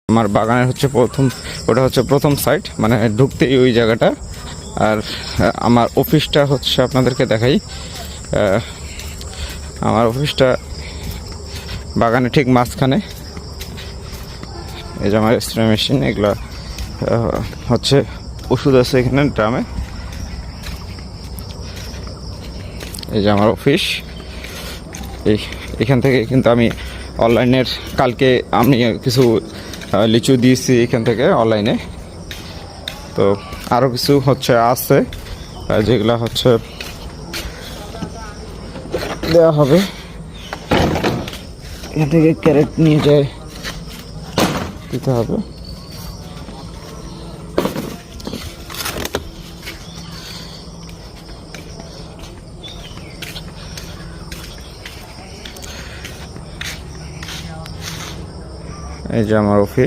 আমার বাগানের হচ্ছে ওটা হচ্ছে প্রথম সাইট, মানে ঢুকতেই ওই জায়গাটা। আর আমার অফিসটা হচ্ছে আপনাদেরকে দেখাই। আমার অফিসটা বাগানে ঠিক মাঝখানে। এই যে আমার স্প্রে মেশিন, এগুলো হচ্ছে ওষুধ আছে এখানে ড্রামে। এই যে আমার অফিস। এখান থেকে কিন্তু আমি অনলাইনের কালকে আমি কিছু লিচু দিয়েছি এখান থেকে অনলাইনে। তো আরও কিছু হচ্ছে আছে যেগুলো হচ্ছে দেওয়া হবে। এখান থেকে ক্যারেট নিয়ে যায় দিতে হবে। এই যে আমার অফিস।